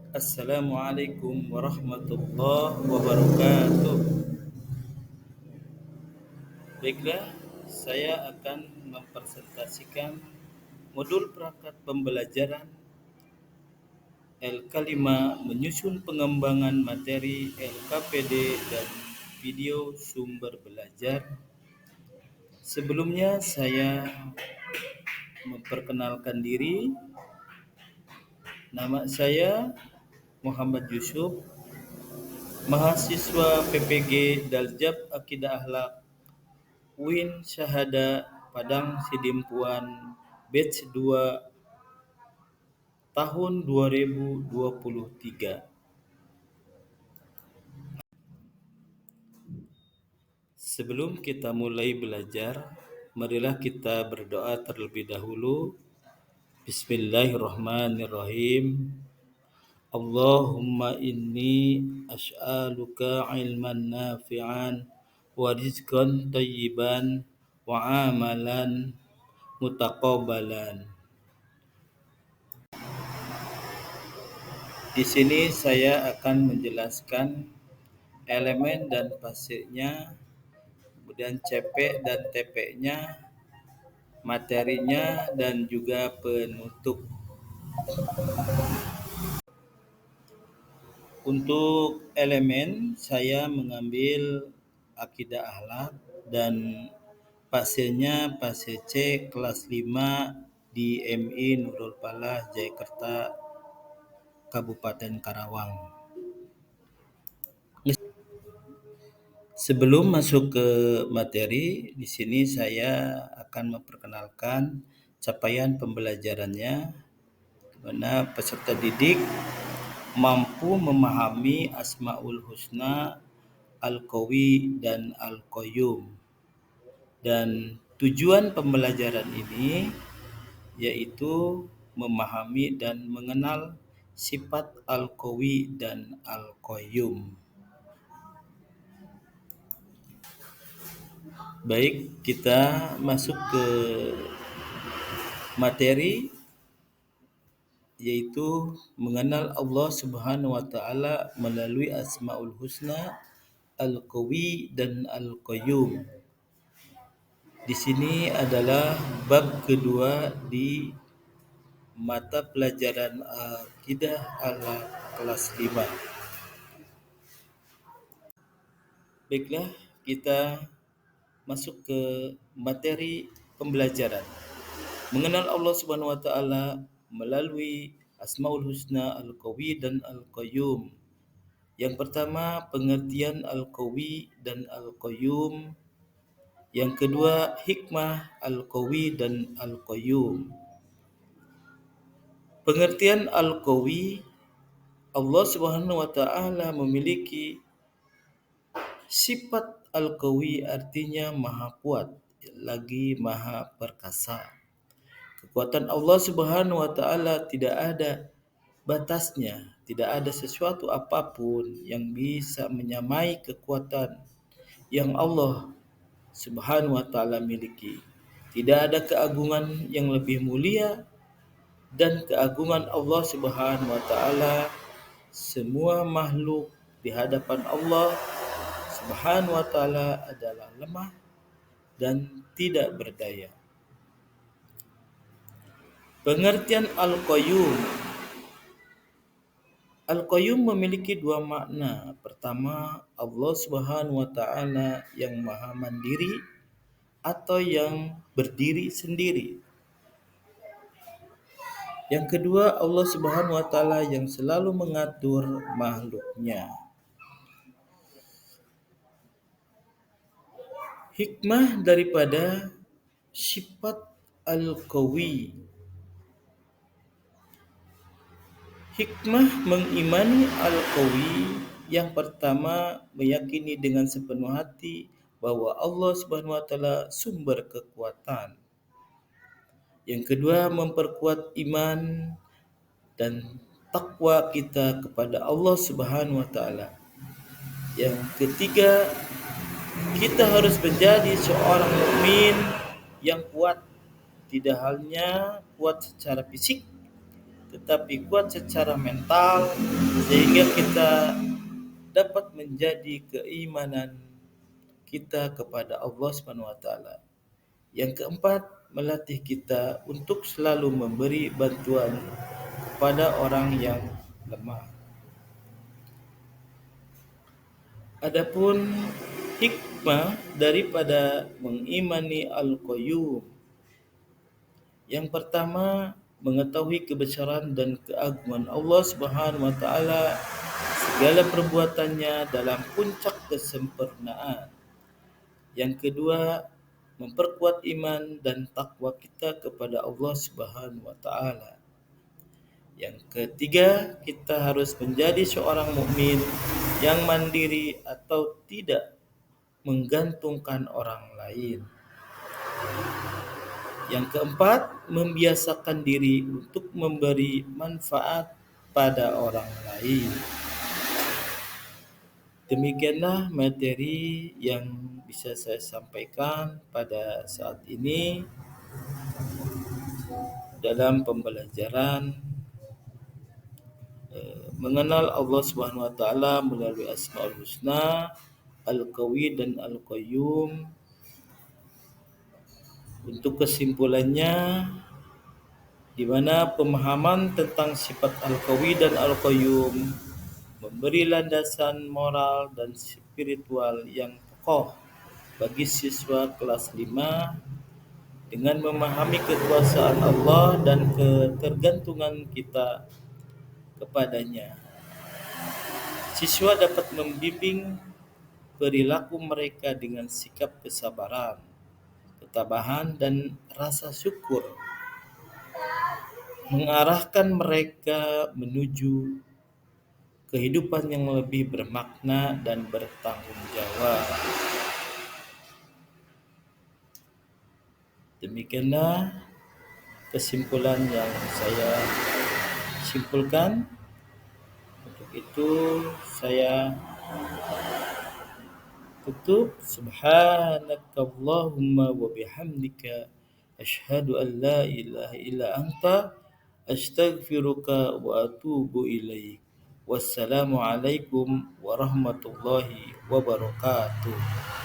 Assalamualaikum warahmatullahi wabarakatuh. Baiklah, saya akan mempresentasikan modul perangkat pembelajaran L5 menyusun pengembangan materi LKPD dan video sumber belajar. Sebelumnya saya memperkenalkan diri. Nama saya Muhammad Yusuf, mahasiswa PPG Daljab Akidah Akhlak UIN Syahada Padang Sidimpuan Batch 2 tahun 2023. Sebelum kita mulai belajar, marilah kita berdoa terlebih dahulu. Bismillahirrahmanirrahim. Allahumma inni as'aluka ilman nafi'an wa rizqan tayyiban wa amalan mutaqabbalan. Di sini saya akan menjelaskan elemen dan pasirnya, kemudian CP dan TP-nya, materinya, dan juga penutup. Untuk elemen, saya mengambil akidah akhlak dan pasirnya pasir C kelas 5 di MI Nurul Falah Jayakarta Kabupaten Karawang. Sebelum masuk ke materi, di sini saya akan memperkenalkan capaian pembelajarannya, di mana peserta didik mampu memahami Asmaul Husna, Al-Qawi, dan Al-Qayyum. Dan tujuan pembelajaran ini yaitu memahami dan mengenal sifat Al-Qawi dan Al-Qayyum. Baik, kita masuk ke materi, yaitu mengenal Allah Subhanahu wa taala melalui Asmaul Husna, Al-Qawi, dan Al-Qayyum. Di sini adalah bab kedua di mata pelajaran Akidah ala kelas 5. Baiklah, kita masuk ke materi pembelajaran. Mengenal Allah Subhanahu wa taala melalui Asmaul Husna, Al-Qawi, dan Al-Qayyum. Yang pertama, pengertian Al-Qawi dan Al-Qayyum. Yang kedua, hikmah Al-Qawi dan Al-Qayyum. Pengertian Al-Qawi, Allah Subhanahu wa taala memiliki sifat Al-Qawi, artinya maha kuat, lagi maha perkasa. Kekuatan Allah Subhanahu wa taala tidak ada batasnya, tidak ada sesuatu apapun yang bisa menyamai kekuatan yang Allah Subhanahu wa taala miliki. Tidak ada keagungan yang lebih mulia dan keagungan Allah Subhanahu wa taala. Semua makhluk di hadapan Allah Subhanahu wa taala adalah lemah dan tidak berdaya. Pengertian Al-Qayyum. Al-Qayyum memiliki dua makna. Pertama, Allah Subhanahu wa taala yang maha mandiri atau yang berdiri sendiri. Yang kedua, Allah Subhanahu wa taala yang selalu mengatur makhluknya. Hikmah daripada sifat Al-Qawi. Hikmah mengimani Al-Qawi, yang pertama meyakini dengan sepenuh hati bahwa Allah Subhanahu wa taala sumber kekuatan. Yang kedua, memperkuat iman dan takwa kita kepada Allah Subhanahu wa taala. Yang ketiga, kita harus menjadi seorang mukmin yang kuat, tidak hanya kuat secara fisik, tetapi kuat secara mental sehingga kita dapat menjadi keimanan kita kepada Allah Subhanahu wa taala. Yang keempat, melatih kita untuk selalu memberi bantuan kepada orang yang lemah. Adapun hikmah daripada mengimani Al-Qayyum, yang pertama, mengetahui kebesaran dan keagungan Allah Subhanahu wa taala, segala perbuatannya dalam puncak kesempurnaan. Yang kedua, memperkuat iman dan takwa kita kepada Allah Subhanahu wa taala. Yang ketiga, kita harus menjadi seorang mukmin yang mandiri atau tidak menggantungkan orang lain. Yang keempat, membiasakan diri untuk memberi manfaat pada orang lain. Demikianlah materi yang bisa saya sampaikan pada saat ini dalam pembelajaran mengenal Allah Subhanahu wa taala melalui Asmaul Husna, Al-Qawi dan Al-Qayyum. Untuk kesimpulannya, di mana pemahaman tentang sifat Al-Qawi dan Al-Qayyum memberi landasan moral dan spiritual yang kokoh bagi siswa kelas 5 dengan memahami kekuasaan Allah dan ketergantungan kita kepadanya. Siswa dapat membimbing perilaku mereka dengan sikap kesabaran, ketabahan, dan rasa syukur, mengarahkan mereka menuju kehidupan yang lebih bermakna dan bertanggung jawab. Demikianlah kesimpulan yang saya simpulkan. Untuk itu saya tutup. Subhanakallahumma wa bihamdika asyhadu an la ilaha illa anta astaghfiruka wa atubu ilaik. Wassalamualaikum warahmatullahi wabarakatuh.